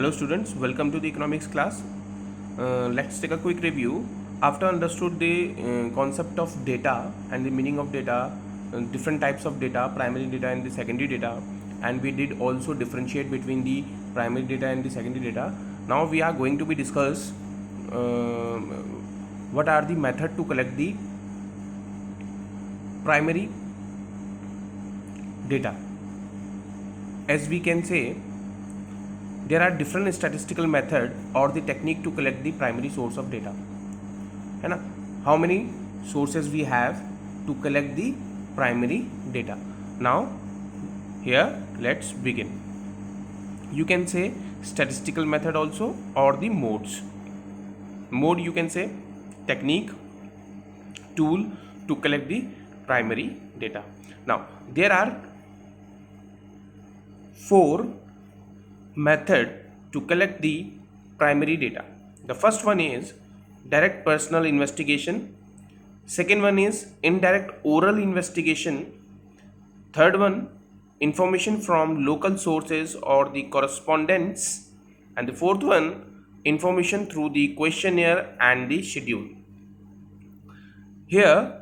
Hello students, welcome to the economics class. Let's take a quick review. After understood the concept of data and the meaning of data, different types of data, primary data and the secondary data, and we did also differentiate between the primary data and the secondary data. Now we are going to be discuss uh, what are the method to collect the primary data. As we can say, there are different statistical method or the technique to collect the primary source of data, है ना. How many sources we have to collect the primary data? Now here let's begin. You can say statistical method also, or the modes. Mode you can say technique, tool to collect the primary data. Now there are 4 method to collect the primary data. The first one is direct personal investigation. Second one is indirect oral investigation. Third one, information from local sources or the correspondence. And the fourth one, information through the questionnaire and the schedule. Here,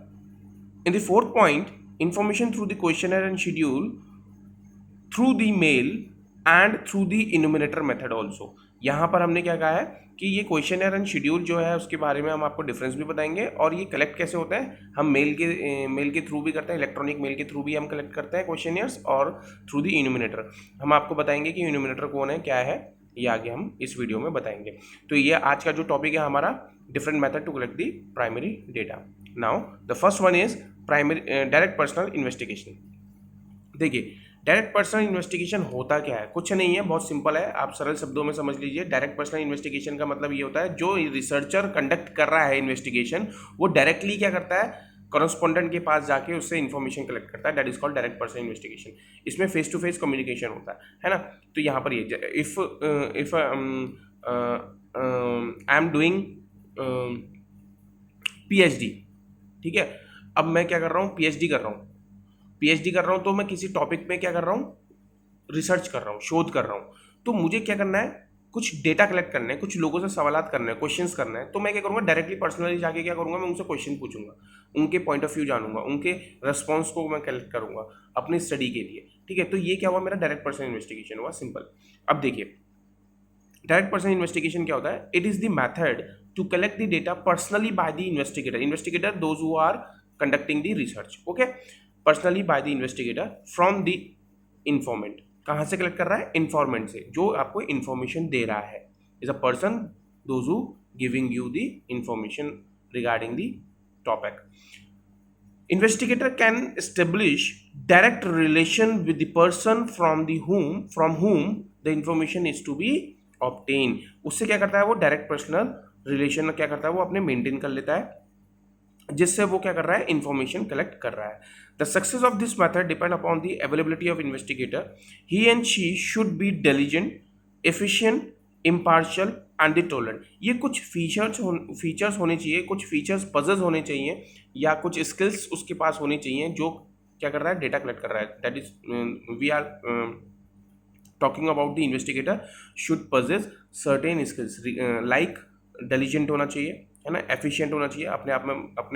in the fourth point, information through the questionnaire and schedule through the mail and through the enumerator method also. यहाँ पर हमने क्या कहा है कि ये questionnaire and schedule जो है उसके बारे में हम आपको डिफरेंस भी बताएंगे, और ये कलेक्ट कैसे होता है. हम मेल के थ्रू भी करते हैं, इलेक्ट्रॉनिक मेल के थ्रू भी हम कलेक्ट करते हैं क्वेश्चनर्स, और थ्रू दी इन्यूमिनेटर. हम आपको बताएंगे कि इन्यूमिनेटर कौन है, क्या है, ये आगे हम इस वीडियो में बताएंगे. तो ये आज का जो टॉपिक है हमारा, different method to collect the primary data. Now the first one is primary direct personal investigation. देखिए डायरेक्ट पर्सनल इन्वेस्टिगेशन होता क्या है, कुछ नहीं है, बहुत सिंपल है, आप सरल शब्दों में समझ लीजिए. डायरेक्ट पर्सनल इन्वेस्टिगेशन का मतलब ये होता है जो रिसर्चर कंडक्ट कर रहा है इन्वेस्टिगेशन, वो डायरेक्टली क्या करता है, कॉरेस्पॉन्डेंट के पास जाके उससे इन्फॉर्मेशन कलेक्ट करता है. That is called direct personal investigation. इसमें फेस टू फेस कम्युनिकेशन होता है ना. तो यहाँ पर ये if I am doing PhD, ठीक है, अब मैं क्या कर रहा हूँ, PhD कर रहा हूँ, तो मैं किसी टॉपिक में क्या कर रहा हूँ, रिसर्च कर रहा हूँ, शोध कर रहा हूँ. तो मुझे क्या करना है, कुछ डेटा कलेक्ट करने हैं, कुछ लोगों से सवालात करने हैं, क्वेश्चंस करना है. तो मैं क्या करूँगा, डायरेक्टली पर्सनली जाके क्या करूँगा, मैं उनसे क्वेश्चन पूछूंगा, उनके पॉइंट ऑफ व्यू जानूंगा, उनके रेस्पॉन्स को मैं कलेक्ट करूँगा अपनी स्टडी के लिए. ठीक है, तो ये क्या हुआ, मेरा डायरेक्ट पर्सनल इन्वेस्टिगेशन हुआ, सिंपल. अब देखिए डायरेक्ट पर्सनल इन्वेस्टिगेशन क्या होता है. It is the method to collect the data personally by the investigator those who are conducting the research. Okay, personally by the investigator from the informant. कहाँ से collect कर रहा है, इन्फॉर्मेंट से, जो आपको इन्फॉर्मेशन दे रहा है. Is a person those who giving you the information regarding the topic. Investigator can establish direct relation with the person from whom the information is to be obtained. उससे क्या करता है वो, डायरेक्ट पर्सनल रिलेशन क्या करता है वो अपने मेंटेन कर लेता है, जिससे वो क्या कर रहा है, इंफॉर्मेशन कलेक्ट कर रहा है. The success of this method depend upon the availability of investigator. He and she should be diligent, efficient, impartial and the tolerant. ये कुछ फीचर्स होने चाहिए, कुछ फीचर्स पजल्स होने चाहिए, या कुछ स्किल्स उसके पास होनी चाहिए जो क्या कर रहा है, डेटा कलेक्ट कर रहा है. That is we are talking about the investigator should possess certain skills, like diligent होना चाहिए, है ना, एफिशिएंट होना चाहिए, अपने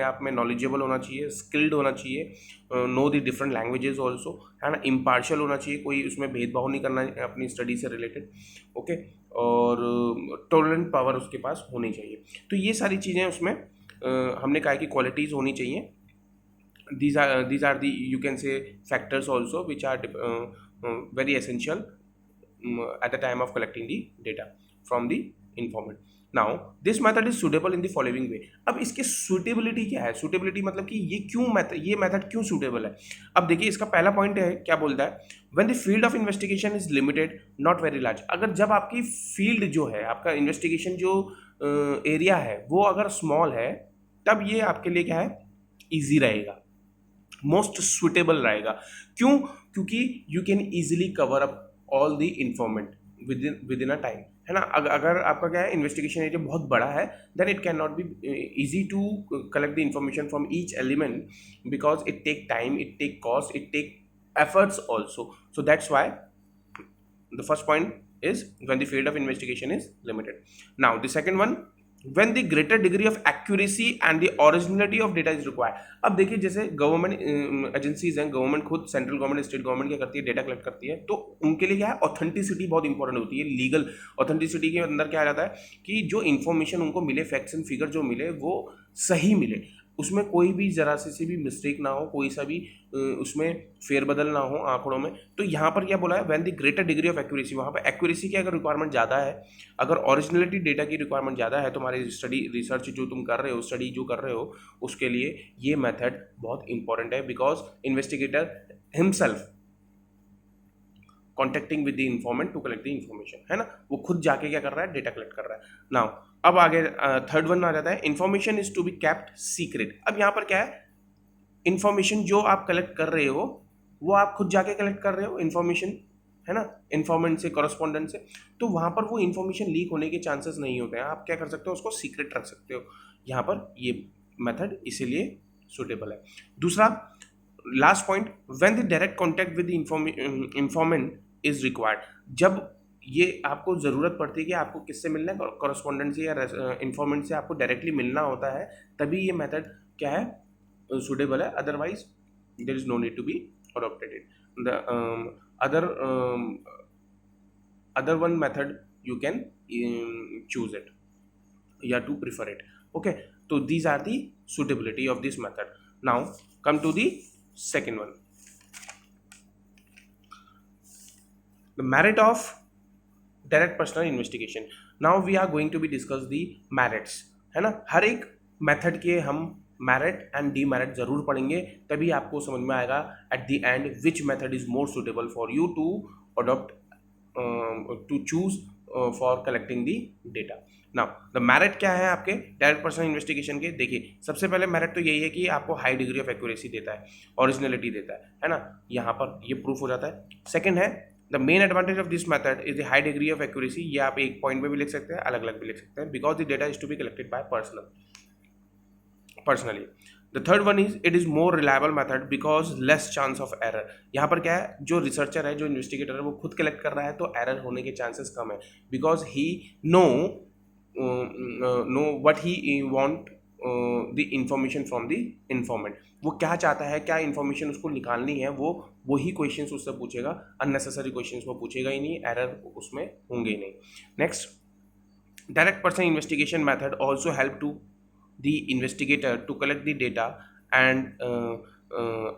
आप में नॉलेजेबल होना चाहिए, स्किल्ड होना चाहिए, know the different languages also, है ना, इम्पार्शियल होना चाहिए, कोई उसमें भेदभाव नहीं करना है अपनी स्टडी से रिलेटेड. ओके, और टॉलरेंट पावर उसके पास होनी चाहिए. तो ये सारी चीज़ें उसमें हमने कहा कि क्वालिटीज़ होनी चाहिए. these are the, you can say, factors also which are very essential at the time of collecting the data from the informant. Now this method is suitable in the following way. अब इसके suitability क्या है, suitability मतलब कि ये method क्यों suitable है. अब देखिए इसका पहला पॉइंट है, क्या बोलता है, when the field of investigation is limited not very large. अगर जब आपकी फील्ड जो है, आपका इन्वेस्टिगेशन जो एरिया है वो अगर स्मॉल है, तब ये आपके लिए क्या है, ईजी रहेगा, मोस्ट सुटेबल रहेगा. क्यों, क्योंकि you can easily cover up all the informant with in a time, है ना. अगर आपका क्या है, इन्वेस्टिगेशन एरिया बहुत बड़ा है, then it can not be easy to collect the information from each element, because it take time, it take cost, it take efforts also. So that's why the first point is when the field of investigation is limited. Now the second one, when the greater degree of accuracy and the originality of data is required. अब देखिए जैसे government agencies हैं, government खुद central government state government क्या करती है, data collect करती है, तो उनके लिए क्या है, ऑथेंटिसिटी बहुत इंपॉर्टेंट होती है. लीगल ऑथेंटिसिटी के अंदर क्या आ जाता है कि जो इन्फॉर्मेशन उनको मिले, फैक्ट्स एंड फिगर जो मिले वो सही मिले, उसमें कोई भी जरा सी भी मिस्टेक ना हो, कोई सा भी उसमें फेरबदल ना हो आंकड़ों में. तो यहाँ पर क्या बोला है, when the greater degree of accuracy, वहाँ पर एक्यूरेसी की अगर रिक्वायरमेंट ज़्यादा है, अगर ओरिजिनलिटी डेटा की रिक्वायरमेंट ज़्यादा है, तुम्हारी स्टडी रिसर्च जो तुम कर रहे हो, स्टडी जो कर रहे हो, उसके लिए ये मेथड बहुत इंपॉर्टेंट है. Because investigator himself contacting with the informant to collect the information, है ना, वो खुद जाके क्या कर रहा है, डेटा कलेक्ट कर रहा है. नाउ अब आगे थर्ड वन आ जाता है, information is to be kept secret. अब यहाँ पर क्या है, इन्फॉर्मेशन जो आप कलेक्ट कर रहे हो वो आप खुद जाके कलेक्ट कर रहे हो इन्फॉर्मेशन, है ना, इन्फॉर्मेंट से, कॉरेस्पॉन्डेंट से, तो वहाँ पर वो इन्फॉर्मेशन लीक होने के चांसेस नहीं होते हैं. आप क्या कर सकते हो, उसको सीक्रेट रख सकते हो. यहाँ पर ये मेथड इसीलिए सुटेबल है. दूसरा last point, when the direct contact with informant is required. जब ये आपको ज़रूरत पड़ती है कि आपको किससे मिलना है, कॉरेस्पॉन्डेंट से या इन्फॉर्मेंट से आपको डायरेक्टली मिलना होता है, तभी ये मेथड क्या है, सुटेबल है. Otherwise there is no need to be adopted it. The other one method you can choose it, या to prefer it. Okay, so these are the suitability of this method. Now come to the second one, the merit of direct personal investigation. Now we are going to be discuss the merits, है ना. हर एक method के हम merit and demerit जरूर पढ़ेंगे, तभी आपको समझ में आएगा at the end which method is more suitable for you to adopt, to choose for collecting the data. Now the merit क्या है आपके डायरेक्ट पर्सनल इन्वेस्टिगेशन के. देखिए सबसे पहले मेरिट तो यही है कि आपको हाई डिग्री ऑफ एक्यूरेसी देता है, ओरिजिनलिटी देता है ना, यहाँ पर ये प्रूफ हो जाता है. सेकेंड है, the main advantage of this method is the high degree of accuracy. ये आप एक पॉइंट में भी लिख सकते हैं, अलग अलग भी लिख सकते हैं, because the data is to be collected by personally. The third one is it is more reliable method because less chance of error. यहाँ पर क्या है, जो रिसर्चर है, जो इन्वेस्टिगेटर है, वो खुद कलेक्ट कर रहा है, तो एरर होने के चांसेस कम है, because he know what he want the information from the informant. वो क्या चाहता है, क्या इन्फॉर्मेशन उसको निकालनी है, वो वही क्वेश्चंस उससे पूछेगा, अननेसेसरी क्वेश्चंस वो पूछेगा ही नहीं, एरर उसमें होंगे ही नहीं. Next, direct person investigation method also help to the investigator to collect the data and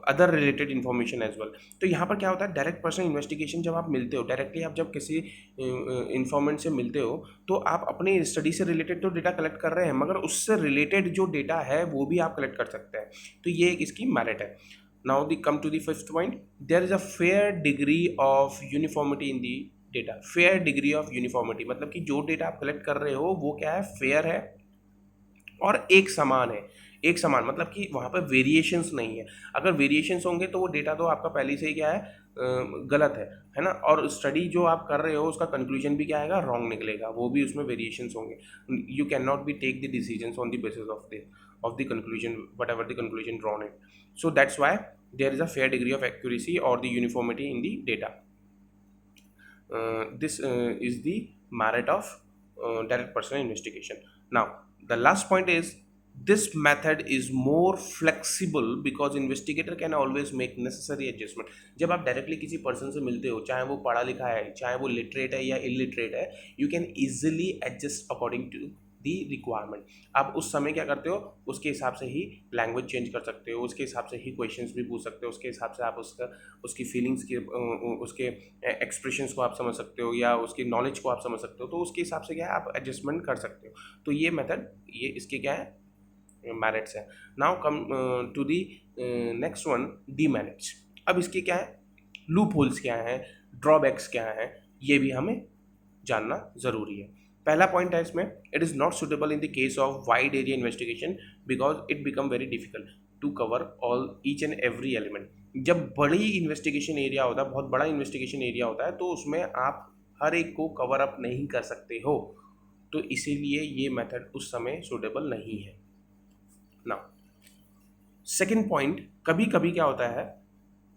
other related information as well. तो यहाँ पर क्या होता है, डायरेक्ट पर्सन इन्वेस्टिगेशन जब आप मिलते हो, डायरेक्टली आप जब किसी इन्फॉर्मेंट से मिलते हो, तो आप अपने स्टडी से रिलेटेड तो डेटा कलेक्ट कर रहे हैं, मगर उससे रिलेटेड जो डेटा है वो भी आप कलेक्ट कर सकते हैं. तो ये एक इसकी मेरिट है. Now the come to the fifth point, there is a fair degree of uniformity in the data. Fair degree of uniformity मतलब कि जो डेटा आप कलेक्ट कर रहे हो वो क्या है, फेयर है और एक समान है. एक समान मतलब कि वहाँ पर वेरिएशंस नहीं है. अगर वेरिएशंस होंगे तो वो डेटा तो आपका पहले से ही क्या है, गलत है ना, और स्टडी जो आप कर रहे हो उसका कंक्लूजन भी क्या आएगा, रॉन्ग निकलेगा, वो भी उसमें वेरिएशंस होंगे. You can not be take the decisions on the basis of the conclusion, whatever the conclusion drawn it. So that's why there is a fair degree of accuracy और the uniformity in the data. This is the merit of direct personal investigation. Now the last point is this method is more flexible because investigator can always make necessary adjustment. जब आप directly किसी person से मिलते हो, चाहे वो पढ़ा लिखा है, चाहे वो लिटरेट है या इलिटरेट है, you can easily adjust according to the requirement. आप उस समय क्या करते हो, उसके हिसाब से ही लैंग्वेज चेंज कर सकते हो, उसके हिसाब से ही क्वेश्चंस भी पूछ सकते हो, उसके हिसाब से आप उसकी फीलिंग्स के, उसके एक्सप्रेशंस को आप समझ सकते हो, या उसकी नॉलेज को आप समझ सकते हो, तो उसके हिसाब से क्या है आप एडजस्टमेंट कर सकते हो. तो ये मेथड, ये इसके क्या है, मेरिट्स है. Now come to the next one, demerits. अब इसके क्या है, लूप होल्स क्या है, ड्रॉबैक्स क्या है, ये भी हमें जानना ज़रूरी है. पहला पॉइंट है इसमें, it is not suitable in the case of wide area investigation because it become very difficult to cover all each and every element. जब बड़ी इन्वेस्टिगेशन एरिया होता है, बहुत बड़ा इन्वेस्टिगेशन एरिया होता है, तो उसमें आप हर एक को कवर अप नहीं कर सकते हो, तो इसीलिए ये मेथड उस समय सुटेबल नहीं है. नाउ सेकेंड पॉइंट, कभी कभी क्या होता है,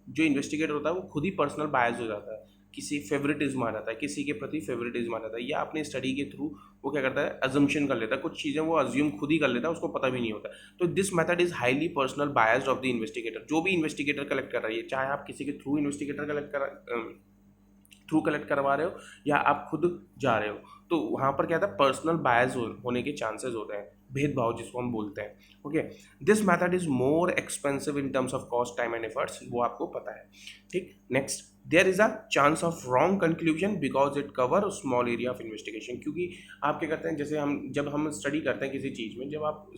जो इन्वेस्टिगेटर होता है वो खुद ही पर्सनल बायस हो जाता है किसी फेवरेटिज्म आ जाता है, किसी के प्रति फेवरेटिज्म आ जाता है, या अपनी स्टडी के थ्रू वो क्या करता है, अजम्पशन कर लेता है, कुछ चीज़ें वो अज्यूम खुद ही कर लेता है, उसको पता भी नहीं होता। तो this method is highly personal biased of the investigator. जो भी इन्वेस्टिगेटर कलेक्ट कर रही है, चाहे आप किसी के थ्रू इन्वेस्टिगेटर कलेक्ट करवा रहे हो या आप खुद जा रहे हो, तो वहाँ पर क्या था, पर्सनल बायस होने के चांसेस होते हैं, भेदभाव जिसको हम बोलते हैं। Okay, this method is more expensive in terms of cost, time and efforts, वो आपको पता है। ठीक, next, there is a chance of wrong conclusion because it cover small area of investigation. क्योंकि आप क्या करते हैं, जैसे जब हम स्टडी करते हैं किसी चीज़ में, जब आप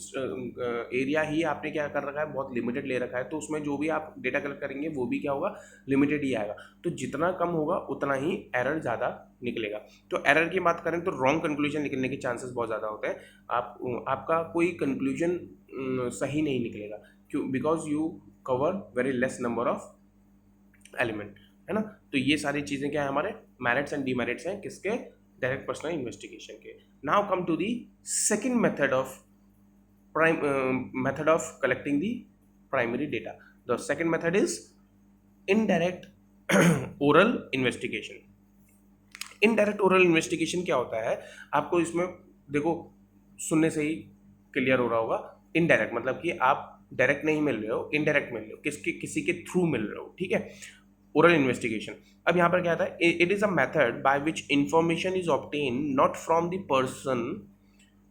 एरिया ही आपने क्या कर रखा है, बहुत लिमिटेड ले रखा है, तो उसमें जो भी आप डेटा कलेक्ट करेंगे वो भी क्या होगा, लिमिटेड ही आएगा। तो जितना कम होगा उतना ही एरर ज़्यादा निकलेगा। तो एरर की बात करें तो रॉन्ग कंक्लूजन निकलने के चांसेस बहुत ज़्यादा होते हैं। आपका कोई कंक्लूजन सही नहीं निकलेगा, क्यों, because you cover very less number of element, है ना। तो ये सारी चीज़ें क्या है, हमारे मेरिट्स एंड डीमेरिट्स हैं किसके, डायरेक्ट पर्सनल इन्वेस्टिगेशन के। Now come to the second method of collecting the primary data. The second method is indirect oral investigation. Indirect oral investigation क्या होता है, आपको इसमें देखो सुनने से ही क्लियर हो रहा होगा। इनडायरेक्ट मतलब कि आप डायरेक्ट नहीं मिल रहे हो, इनडायरेक्ट मिल रहे हो, किसी के थ्रू मिल रहे हो, ठीक है। ओरल इन्वेस्टिगेशन, अब यहाँ पर क्या था, it is a method by which information is obtain not from the person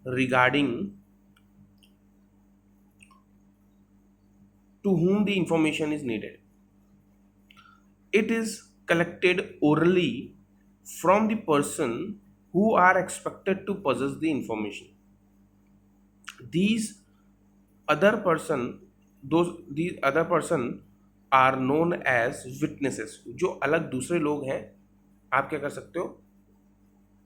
regarding to whom the information is needed. It is collected orally from the person who are expected to possess the information. These these other person are known as witnesses. जो अलग दूसरे लोग हैं, आप क्या कर सकते हो,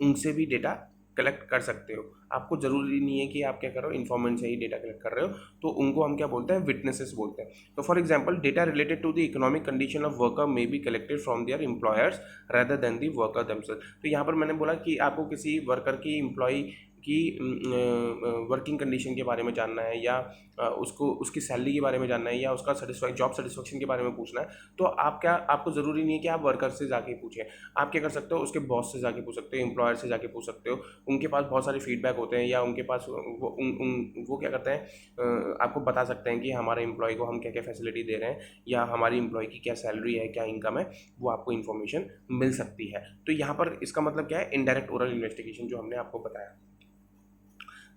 उनसे भी डेटा कलेक्ट कर सकते हो। आपको जरूरी नहीं है कि आप क्या करो, इन्फॉर्मेंट से ही डेटा कलेक्ट कर रहे हो, तो उनको हम क्या बोलते हैं, विटनेसेस बोलते हैं। तो for example, data related to the economic condition of worker may be collected from their employers rather than the worker themselves. तो यहाँ पर मैंने बोला कि आपको किसी वर्कर की, एम्प्लॉय की वर्किंग कंडीशन के बारे में जानना है, या उसकी सैलरी के बारे में जानना है, या उसका जॉब सेटिस्फेक्शन के बारे में पूछना है, तो आपको ज़रूरी नहीं है कि आप वर्कर से जाके पूछें। आप क्या कर सकते हो, उसके बॉस से जाके पूछ सकते हो, एम्प्लॉयर से जाके पूछ सकते हो। उनके पास बहुत सारे फीडबैक होते हैं, या उनके पास वो क्या करते हैं, आपको बता सकते हैं कि हमारे एम्प्लॉय को हम क्या क्या फैसिलिटी दे रहे हैं, या हमारी एम्प्लॉय की क्या सैलरी है, क्या इनकम है, वो आपको इन्फॉर्मेशन मिल सकती है। तो यहाँ पर इसका मतलब क्या है, इनडायरेक्ट ओरल इन्वेस्टिगेशन जो हमने आपको बताया।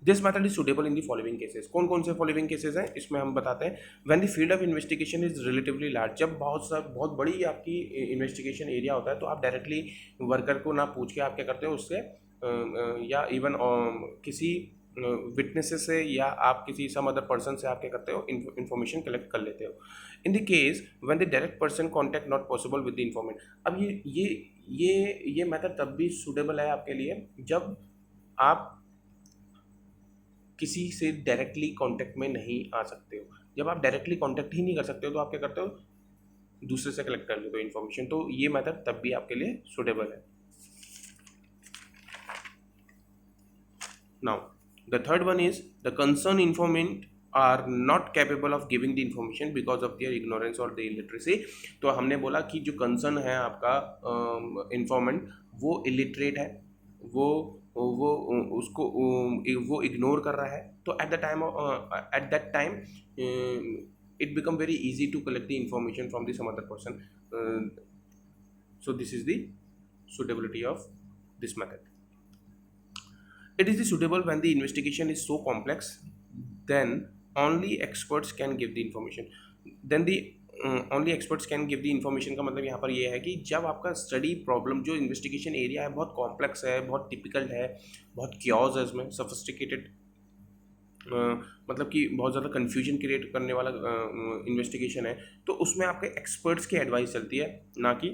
This method is suitable in the following cases. कौन कौन से फॉलोइंग केसेस हैं, इसमें हम बताते हैं। When the field of investigation is relatively large, जब बहुत बड़ी आपकी इन्वेस्टिगेशन एरिया होता है, तो आप डायरेक्टली वर्कर को ना पूछ के आप क्या करते हो, उससे या इवन किसी विटनेसेस से, या आप किसी सम अदर पर्सन से आप क्या करते हो, इन्फॉर्मेशन कलेक्ट कर लेते हो। इन the case when the direct person contact not possible with the informant. अब ये मेथड तब भी सुटेबल है आपके लिए जब आप किसी से डायरेक्टली कांटेक्ट में नहीं आ सकते हो। जब आप डायरेक्टली कांटेक्ट ही नहीं कर सकते हो, तो आप क्या करते हो, दूसरे से कलेक्ट कर लेते हो इन्फॉर्मेशन। तो ये मेथड तब भी आपके लिए सुटेबल है। Now the third one is the concern informant are not capable of giving the information because of their ignorance और द इलिटरेसी। तो हमने बोला कि जो कंसर्न है आपका इन्फॉर्मेंट, वो इलिटरेट है, वो उसको वो इग्नोर कर रहा है, तो at that time it become very easy to collect the information from the some other person. So this is the suitability of this method. It is suitable when the investigation is so complex, then only experts can give the information. Then the only experts can give the information का मतलब यहाँ पर ये है कि जब आपका study problem, जो इन्वेस्टिगेशन एरिया है, बहुत कॉम्प्लेक्स है, बहुत टिपिकल है, बहुत क्योज है, इसमें सोफिस्टिकेटेड, मतलब कि बहुत ज़्यादा कन्फ्यूजन क्रिएट करने वाला इन्वेस्टिगेशन है, तो उसमें आपके एक्सपर्ट्स की एडवाइस चलती है, ना कि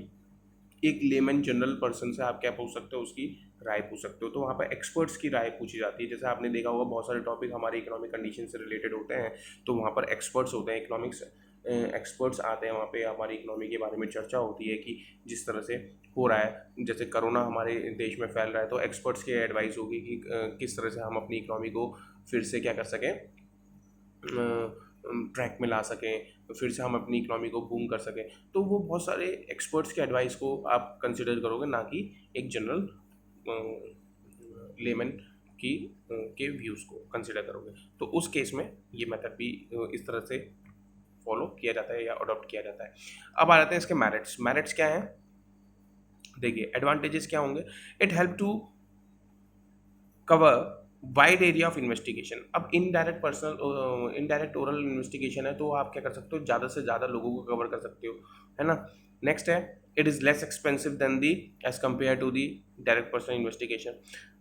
एक लेमन जनरल पर्सन से आप क्या पूछ सकते हो, उसकी राय पूछ सकते हो। तो वहाँ पर एक्सपर्ट्स की राय पूछी जाती है। जैसे आपने देखा होगा, बहुत सारे टॉपिक हमारे इकोनॉमिक कंडीशन से रिलेटेड होते हैं, तो वहाँ पर एक्सपर्ट्स होते हैं, इकोनॉमिक्स एक्सपर्ट्स आते हैं, वहाँ पे हमारी इकोनॉमी के बारे में चर्चा होती है कि जिस तरह से हो रहा है, जैसे कोरोना हमारे देश में फैल रहा है, तो एक्सपर्ट्स की एडवाइस होगी कि किस तरह से हम अपनी इकोनॉमी को फिर से क्या कर सकें, ट्रैक में ला सकें, फिर से हम अपनी इकोनॉमी को बूम कर सकें। तो वो बहुत सारे एक्सपर्ट्स के एडवाइस को आप कंसिडर करोगे, ना कि एक जनरल लेमन की के व्यूज़ को कंसिडर करोगे। तो उस केस में ये मेथड भी इस तरह से फॉलो किया जाता है या अडॉप्ट किया जाता है। अब आ जाते हैं इसके मेरिट्स। मेरिट्स क्या हैं? देखिए एडवांटेजेस क्या होंगे। It help to cover wide area of investigation. अब इनडायरेक्ट ओरल इन्वेस्टिगेशन है, तो आप क्या कर सकते हो, ज़्यादा से ज़्यादा लोगों को कवर कर सकते हो, है ना। नेक्स्ट है, it is less expensive than the as compare to the direct personal investigation.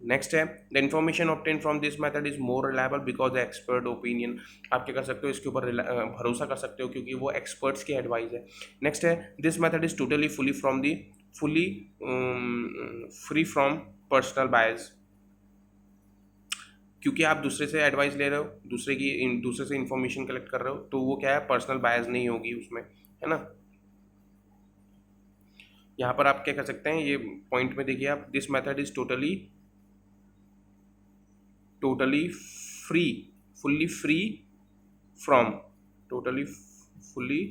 Next है, the information obtain from this method is more reliable because the expert opinion. आप क्या कर सकते हो, इसके ऊपर भरोसा कर सकते हो क्योंकि वो एक्सपर्ट्स की एडवाइस है। नेक्स्ट है, this method is totally fully free from personal बायस, क्योंकि आप दूसरे से एडवाइस ले रहे हो, दूसरे से इंफॉर्मेशन कलेक्ट कर रहे हो, तो वो क्या है, पर्सनल बायस नहीं होगी उसमें, है ना। यहाँ पर आप क्या कर सकते हैं, ये पॉइंट में देखिए आप, this method is totally free fully free from totally fully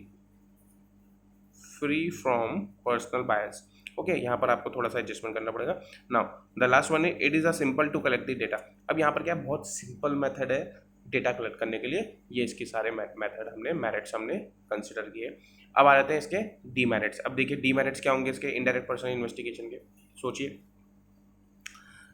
free from personal bias. Okay, यहाँ पर आपको थोड़ा सा एडजस्टमेंट करना पड़ेगा। Now the last one it is a simple to collect the data. अब यहाँ पर क्या बहुत सिंपल मेथड है डेटा कलेक्ट करने के लिए। ये इसके सारे मेथड मेरिट्स हमने कंसिडर किए। अब आ जाते हैं इसके डीमेरिट्स। अब देखिए डीमेरिट्स क्या होंगे इसके इनडायरेक्ट पर्सनल इन्वेस्टिगेशन के। सोचिए,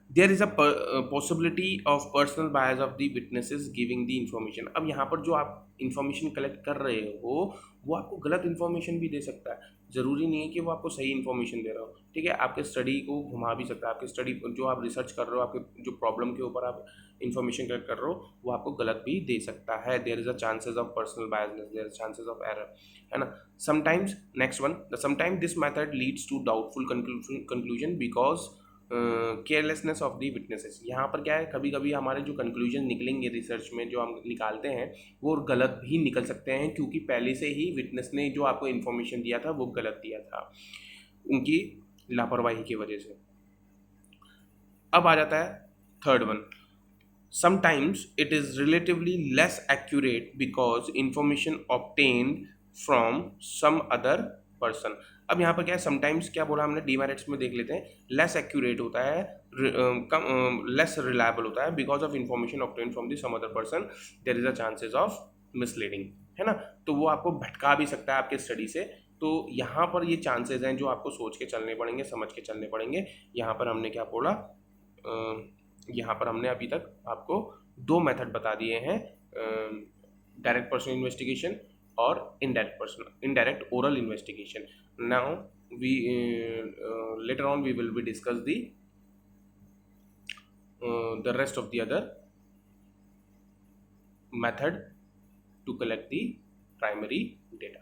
there is a possibility of personal bias of the witnesses giving the information. अब यहाँ पर जो आप इंफॉर्मेशन कलेक्ट कर रहे हो वो आपको गलत इन्फॉर्मेशन भी दे सकता है। ज़रूरी नहीं है कि वो आपको सही इन्फॉर्मेशन दे रहा हो, ठीक है। आपके स्टडी को घुमा भी सकता है, आपके स्टडी जो आप रिसर्च कर रहे हो, आपके जो प्रॉब्लम के ऊपर आप इन्फॉर्मेशन कलेक्ट कर रहे हो, वो आपको गलत भी दे सकता है। There is a chances of personal biasness, there is chances of error, है ना। Sometimes, next one, sometimes this method leads to doubtful conclusion because carelessness of the witnesses. यहाँ पर क्या है, कभी कभी हमारे जो कंक्लूजन निकलेंगे रिसर्च में, जो हम निकालते हैं, वो गलत भी निकल सकते हैं, क्योंकि पहले से ही विटनेस ने जो आपको इन्फॉर्मेशन दिया था वो गलत दिया था, उनकी लापरवाही की वजह से। अब आ जाता है third one, sometimes it is relatively less accurate because information obtained from some other person. अब यहाँ पर क्या है, समटाइम्स क्या बोला हमने, डीमेरिट्स में देख लेते हैं। लेस एक्यूरेट होता है, कम लेस रिलायबल होता है, because of information obtain from the some other person, there is a chances of misleading, है ना। तो वो आपको भटका भी सकता है आपके स्टडी से। तो यहाँ पर ये चांसेस हैं जो आपको सोच के चलने पड़ेंगे, समझ के चलने पड़ेंगे। यहाँ पर हमने क्या बोला, यहाँ पर हमने अभी तक आपको दो मेथड बता दिए हैं, डायरेक्ट पर्सनल इन्वेस्टिगेशन और indirect oral investigation. Now we later on we will be discuss the rest of the other method to collect the primary data.